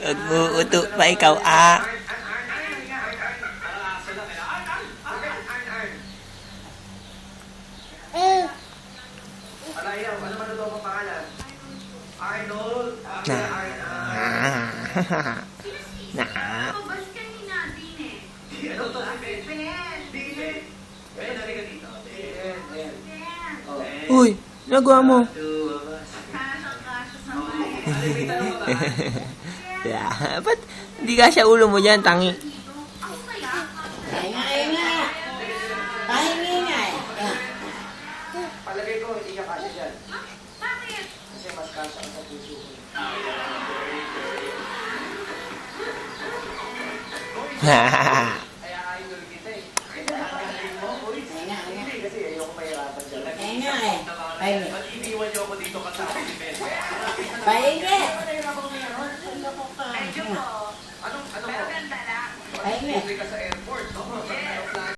Nag-uuto pa ikaw, ah. Uy, nagawa mo. Ba't hindi ka siya ulo mo dyan, tangi? Pahingi nga eh. Palagay ko, hindi ka kasi dyan. Kasi mas kasya sa puso ko. Kaya idol kita eh. Kailangan mo, uy. Hindi kasi ayoko mahirapan dyan. Pahingi eh. Pahingi. Ba't iniwan niyo ako dito kasama si Ben? Pahingi. Anong Pahingi. Libre ka sa